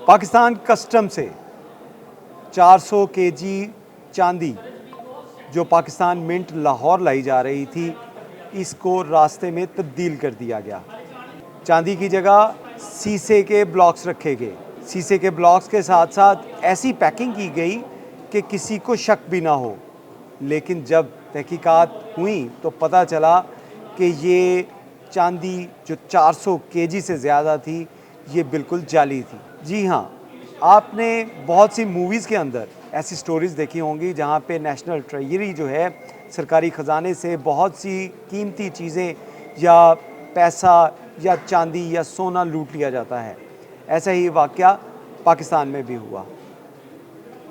Pakistan custom से 400 KG चांदी जो पाकिस्तान मिंट लाहौर लाई जा रही थी, इसको रास्ते में तब्दील कर दिया गया। चांदी की जगह शीशे के ब्लॉक्स रखे गए। शीशे के ब्लॉक्स के साथ साथ ऐसी पैकिंग की गई कि किसी को शक भी ना हो। लेकिन जब तहकीकात हुई तो पता चला कि ये चांदी जो 400 केजी से ज़्यादा थी, ये बिल्कुल जाली थी। जी हाँ, आपने बहुत सी मूवीज़ के अंदर ऐसी स्टोरीज़ देखी होंगी जहाँ पे नेशनल ट्रेजरी जो है, सरकारी ख़जाने से बहुत सी कीमती चीज़ें या पैसा या चांदी या सोना लूट लिया जाता है। ऐसा ही वाक़या पाकिस्तान में भी हुआ।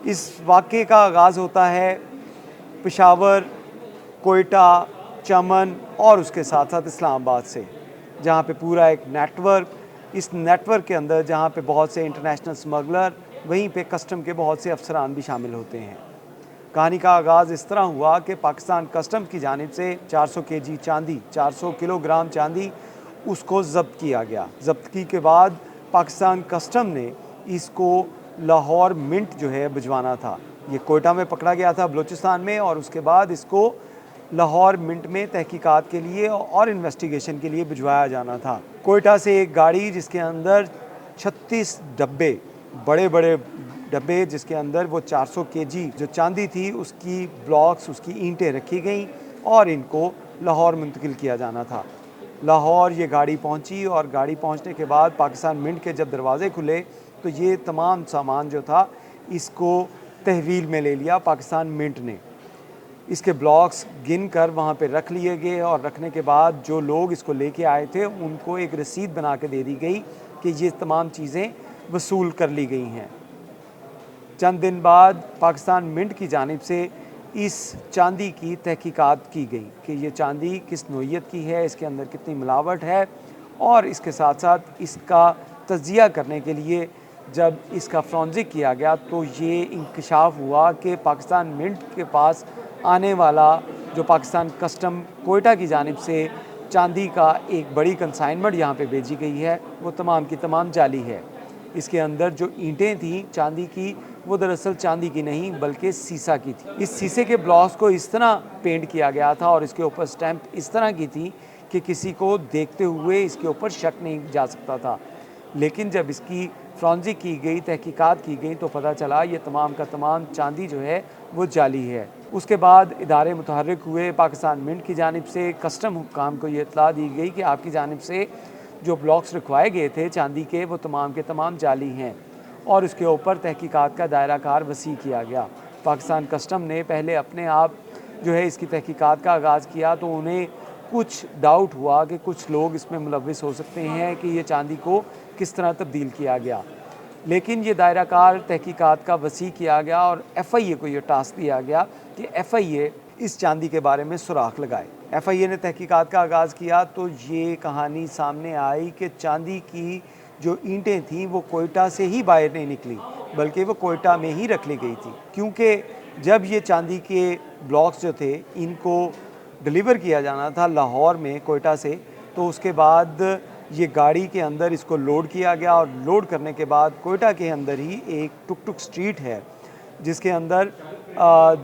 इस वाक़े का आगाज़ होता है पेशावर, कोयटा, चमन और उसके साथ साथ इस्लामाबाद से, जहाँ पे पूरा एक नेटवर्क, इस नेटवर्क के अंदर जहाँ पे बहुत से इंटरनेशनल स्मगलर, वहीं पे कस्टम के बहुत से अफसरान भी शामिल होते हैं। कहानी का आगाज़ इस तरह हुआ कि पाकिस्तान कस्टम की जानिब से 400 केजी चांदी, 400 किलोग्राम चांदी, उसको ज़ब्त किया गया। ज़ब्तगी के बाद पाकिस्तान कस्टम ने इसको लाहौर मिंट जो है भिजवाना था। ये कोयटा में पकड़ा गया था, बलूचिस्तान में, और उसके बाद इसको लाहौर मिंट में तहकीकात के लिए और इन्वेस्टिगेशन के लिए भिजवाया जाना था। कोयटा से एक गाड़ी जिसके अंदर 36 डब्बे, बड़े बड़े डब्बे, जिसके अंदर वो 400 केजी जो चांदी थी उसकी ब्लॉक्स, उसकी ईंटें रखी गईं और इनको लाहौर मुंतकिल किया जाना था। लाहौर ये गाड़ी पहुंची और गाड़ी पहुंचने के बाद पाकिस्तान मिंट के जब दरवाज़े खुले तो ये तमाम सामान जो था इसको तहवील में ले लिया पाकिस्तान मिंट ने। इसके ब्लॉक्स गिन कर वहाँ पे रख लिए गए और रखने के बाद जो लोग इसको लेके आए थे उनको एक रसीद बना के दे दी गई कि ये तमाम चीज़ें वसूल कर ली गई हैं। चंद दिन बाद पाकिस्तान मिंट की जानिब से इस चांदी की तहकीकात की गई कि ये चांदी किस नोयत की है, इसके अंदर कितनी मिलावट है, और इसके साथ साथ इसका तज्ज़िया करने के लिए जब इसका फॉरेंसिक किया गया तो ये इंकशाफ हुआ कि पाकिस्तान मिंट के पास आने वाला जो पाकिस्तान कस्टम कोयटा की जानिब से चांदी का एक बड़ी कंसाइनमेंट यहाँ पे भेजी गई है, वो तमाम की तमाम जाली है। इसके अंदर जो ईंटें थीं चांदी की, वो दरअसल चांदी की नहीं बल्कि सीसा की थी। इस शीशे के ब्लॉक्स को इस तरह पेंट किया गया था और इसके ऊपर स्टैंप इस तरह की थी कि किसी को देखते हुए इसके ऊपर शक नहीं जा सकता था। लेकिन जब इसकी फॉरेंसिक की गई, तहकीकात की गई, तो पता चला ये तमाम का तमाम चांदी जो है वो जाली है। उसके बाद इदारे मुतहर्रिक हुए। पाकिस्तान मिंट की जानिब से कस्टम हुक्काम को ये इत्तला दी गई कि आपकी जानिब से जो ब्लॉक्स रखवाए गए थे चांदी के, वो तमाम के तमाम जाली हैं, और उसके ऊपर तहकीकात का दायरा कार वसी किया गया। पाकिस्तान कस्टम ने पहले अपने आप जो है इसकी तहकीकात का आगाज़ किया तो उन्हें कुछ डाउट हुआ कि कुछ लोग इसमें मुलव्विस हो सकते हैं कि ये चांदी को किस तरह तब्दील किया गया। लेकिन ये दायरा कार तहकीकात का वसी किया गया और FIA को ये टास्क दिया गया कि FIA इस चांदी के बारे में सुराख लगाए। FIA ने तहकीकात का आगाज़ किया तो ये कहानी सामने आई कि चांदी की जो ईंटें थीं वो कोयटा से ही बाहर नहीं निकली, बल्कि वो कोयटा में ही रख ली गई थी। क्योंकि जब ये चांदी के ब्लॉक्स जो थे इनको डिलीवर किया जाना था लाहौर में कोयटा से, तो उसके बाद ये गाड़ी के अंदर इसको लोड किया गया और लोड करने के बाद कोयटा के अंदर ही एक टुक टुक स्ट्रीट है जिसके अंदर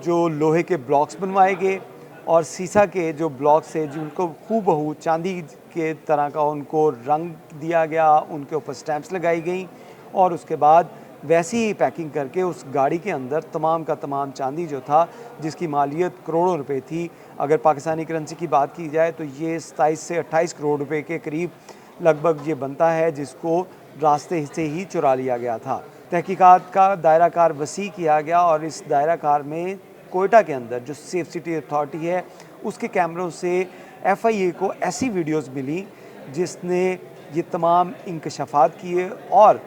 जो लोहे के ब्लॉक्स बनवाए गए और सीसा के जो ब्लॉक्स थे जिनको हूबहू चांदी के तरह का उनको रंग दिया गया, उनके ऊपर स्टैंप्स लगाई गई और उसके बाद वैसी ही पैकिंग करके उस गाड़ी के अंदर तमाम का तमाम चांदी जो था, जिसकी मालियत करोड़ों रुपए थी, अगर पाकिस्तानी करेंसी की बात की जाए तो ये 27 से 28 करोड़ रुपए के करीब लगभग ये बनता है, जिसको रास्ते से ही चुरा लिया गया था। तहकीकात का दायरा कार वसी किया गया और इस दायरा कार में कोयटा के अंदर जो सेफ सिटी अथॉरिटी है उसके कैमरों से FIA को ऐसी वीडियोस मिली जिसने ये तमाम इंकशाफात किए और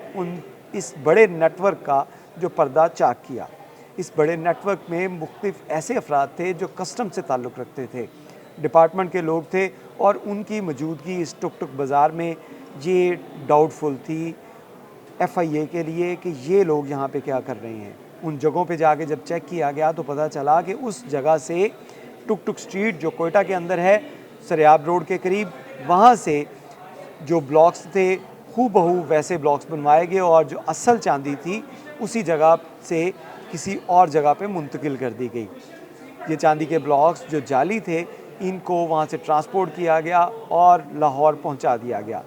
इस बड़े नेटवर्क का जो पर्दा चाक किया। इस बड़े नेटवर्क में मुख्तलिफ ऐसे अफराद थे जो कस्टम से ताल्लुक़ रखते थे, डिपार्टमेंट के लोग थे, और उनकी मौजूदगी इस टुक टुक बाज़ार में ये डाउटफुल थी FIA के लिए कि ये लोग यहाँ पे क्या कर रहे हैं। उन जगहों पे जाके जब चेक किया गया तो पता चला कि उस जगह से टुक टुक स्ट्रीट जो कोयटा के अंदर है, सरियाब रोड के करीब, वहाँ से जो ब्लॉक्स थे हूबहू वैसे ब्लॉक्स बनवाए गए और जो असल चांदी थी उसी जगह से किसी और जगह पे मुंतकिल कर दी गई। ये चांदी के ब्लॉक्स जो जाली थे, इनको वहाँ से ट्रांसपोर्ट किया गया और लाहौर पहुँचा दिया गया।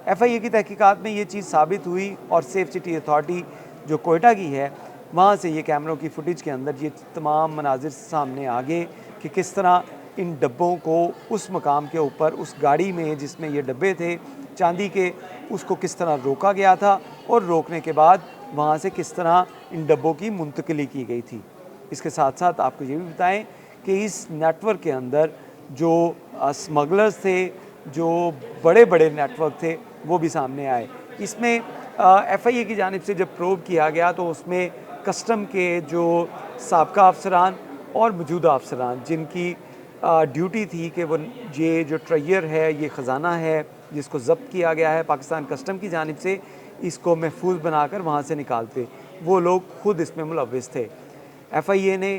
एफआईए की तहकीकात में ये चीज़ साबित हुई और सेफ सिटी अथॉरिटी जो कोयटा की है, वहाँ से ये कैमरों की फुटेज के अंदर ये तमाम मनाजिर सामने आ गए कि किस तरह इन डब्बों को उस मकाम के ऊपर, उस गाड़ी में जिसमें ये डब्बे थे चांदी के, उसको किस तरह रोका गया था और रोकने के बाद वहाँ से किस तरह इन डब्बों की मुंतकिली की गई थी। इसके साथ साथ आपको ये भी बताएं कि इस नेटवर्क के अंदर जो स्मगलर्स थे, जो बड़े बड़े नेटवर्क थे, वो भी सामने आए। इसमें एफआईए की जानिब से जब प्रोब किया गया तो उसमें कस्टम के जो साबका अफसरान और मौजूदा अफसरान जिनकी ड्यूटी थी कि वो ये जो ट्रेजर है, ये ख़जाना है जिसको ज़ब्त किया गया है पाकिस्तान कस्टम की जानिब से, इसको महफूज बनाकर वहाँ से निकालते, वो लोग खुद इसमें मुलव्विस थे। एफआईए ने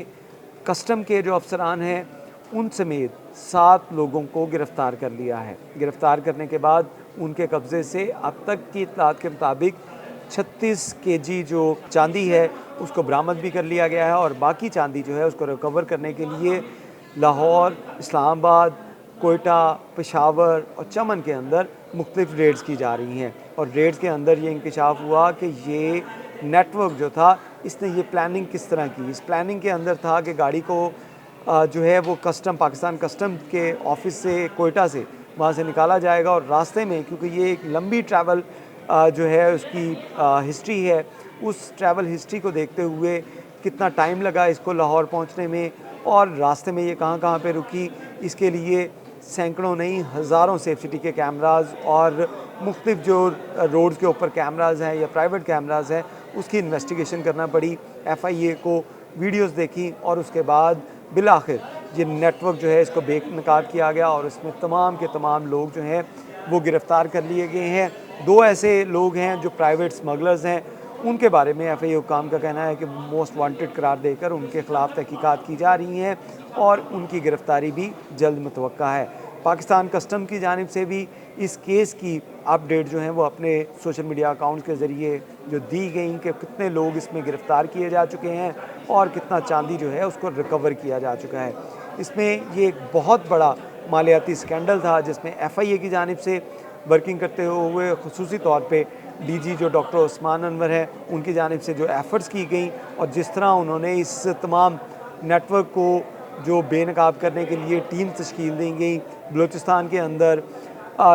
कस्टम के जो अफसरान हैं उन समेत 7 लोगों को गिरफ़्तार कर लिया है। गिरफ़्तार करने के बाद उनके कब्ज़े से अब तक की इत्तलात के मुताबिक 36 केजी जो चांदी है उसको बरामद भी कर लिया गया है और बाकी चांदी जो है उसको रिकवर करने के लिए लाहौर, इस्लामाबाद, कोयटा, पेशावर और चमन के अंदर मुख्तलिफ रेड्स की जा रही हैं। और रेड्स के अंदर ये इंकशाफ हुआ कि ये नेटवर्क जो था, इसने ये प्लानिंग किस तरह की। इस प्लानिंग के अंदर था कि गाड़ी को जो है वो कस्टम, पाकिस्तान कस्टम के ऑफिस से, कोयटा से वहाँ से निकाला जाएगा और रास्ते में, क्योंकि ये एक लंबी ट्रैवल जो है उसकी हिस्ट्री है, उस ट्रैवल हिस्ट्री को देखते हुए कितना टाइम लगा इसको लाहौर पहुँचने में और रास्ते में ये कहाँ पे रुकी, इसके लिए सैकड़ों नहीं हज़ारों सेफ सिटी के कैमराज और मुख्तलिफ जो रोड्स के ऊपर कैमराज हैं या प्राइवेट कैमराज हैं उसकी इन्वेस्टिगेशन करना पड़ी। एफआईए को वीडियोस देखी और उसके बाद बिलाखिर ये नेटवर्क जो है इसको बेनकाब किया गया और इसमें तमाम के तमाम लोग जो हैं वो गिरफ़्तार कर लिए गए हैं। 2 ऐसे लोग हैं जो प्राइवेट स्मगलर्स हैं, उनके बारे में एफआईए हुकाम का कहना है कि मोस्ट वांटेड करार देकर उनके ख़िलाफ़ तहकीकात की जा रही हैं और उनकी गिरफ़्तारी भी जल्द मुतवक्का है। पाकिस्तान कस्टम की जानिब से भी इस केस की अपडेट जो हैं वो अपने सोशल मीडिया अकाउंट्स के ज़रिए जो दी गई कि कितने लोग इसमें गिरफ़्तार किए जा चुके हैं और कितना चांदी जो है उसको रिकवर किया जा चुका है। इसमें ये एक बहुत बड़ा मालियाती स्कैंडल था जिसमें एफआईए की जानिब से वर्किंग करते हुए खुसूसी तौर पे डीजी जो डॉक्टर उस्मान अनवर है उनकी जानिब से जो एफ़र्ट्स की गई और जिस तरह उन्होंने इस तमाम नेटवर्क को जो बेनकाब करने के लिए टीम तश्कील दी गई, बलूचिस्तान के अंदर,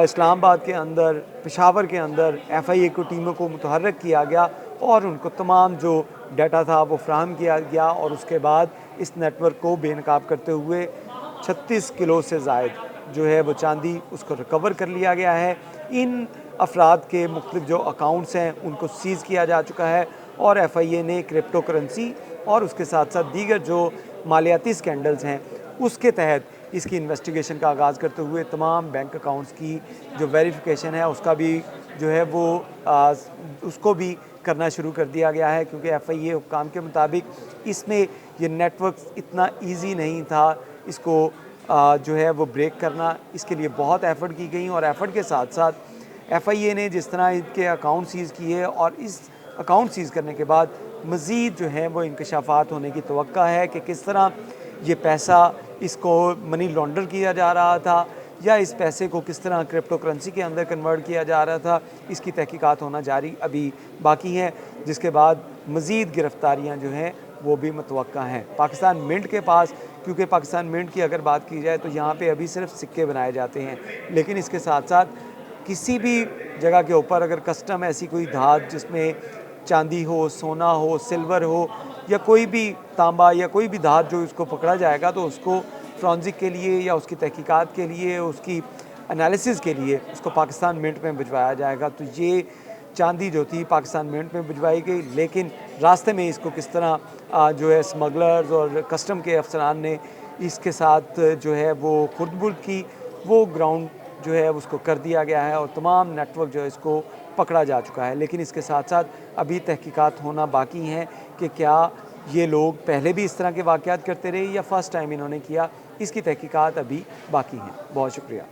इस्लामाबाद के अंदर, पेशावर के अंदर एफआईए को टीमों को मुतहर्रिक किया गया और उनको तमाम जो डाटा था वो फ्राहम किया गया और उसके बाद इस नेटवर्क को बेनकाब करते हुए 36 किलो से ज़ायद जो है वो चांदी उसको रिकवर कर लिया गया है। इन अफराद के मुख्तलिफ जो अकाउंट्स हैं उनको सीज़ किया जा चुका है और एफआईए ने क्रिप्टो करेंसी और उसके साथ साथ दीगर जो मालियाती स्कैंडल्स हैं उसके तहत इसकी इन्वेस्टिगेशन का आगाज़ करते हुए तमाम बैंक अकाउंट्स की जो वेरिफिकेशन है उसका भी जो है वो उसको भी करना शुरू कर दिया गया है, क्योंकि एफआईए हुक्काम के मुताबिक इसमें ये नेटवर्क इतना ईजी नहीं था इसको जो है वो ब्रेक करना। इसके लिए बहुत एफ़र्ट की गई और एफ़र्ट के साथ साथ एफआईए ने जिस तरह इनके अकाउंट सीज़ किए और इस अकाउंट सीज़ करने के बाद मज़ीद जो है वो इंकशाफात होने की तवक्का है कि किस तरह ये पैसा इसको मनी लॉन्डर किया जा रहा था या इस पैसे को किस तरह क्रिप्टो करेंसी के अंदर कन्वर्ट किया जा रहा था। इसकी तहकीकात होना जारी अभी बाकी है, जिसके बाद मज़ीद गिरफ़्तारियाँ जो हैं वो भी मुतवक्का हैं। पाकिस्तान मिंट के पास, क्योंकि पाकिस्तान मिंट की अगर बात की जाए तो यहाँ पे अभी सिर्फ सिक्के बनाए जाते हैं, लेकिन इसके साथ साथ किसी भी जगह के ऊपर अगर कस्टम ऐसी कोई धात जिसमें चांदी हो, सोना हो, सिल्वर हो या कोई भी तांबा या कोई भी धात जो इसको पकड़ा जाएगा तो उसको फ्रॉन्जिक के लिए या उसकी तहकीकात के लिए, उसकी एनालिसिस के लिए उसको पाकिस्तान मिंट में भिजवाया जाएगा। तो ये चांदी जो थी पाकिस्तान मिंट में भिजवाई गई, लेकिन रास्ते में इसको किस तरह जो है स्मगलर्स और कस्टम के अफसरान ने इसके साथ जो है वो खुर्द-बुर्द की, वो ग्राउंड जो है उसको कर दिया गया है और तमाम नेटवर्क जो है इसको पकड़ा जा चुका है। लेकिन इसके साथ साथ अभी तहकीकात होना बाकी हैं कि क्या ये लोग पहले भी इस तरह के वाक़यात करते रहे या फ़र्स्ट टाइम इन्होंने किया, इसकी तहकीकात अभी बाकी हैं। बहुत शुक्रिया।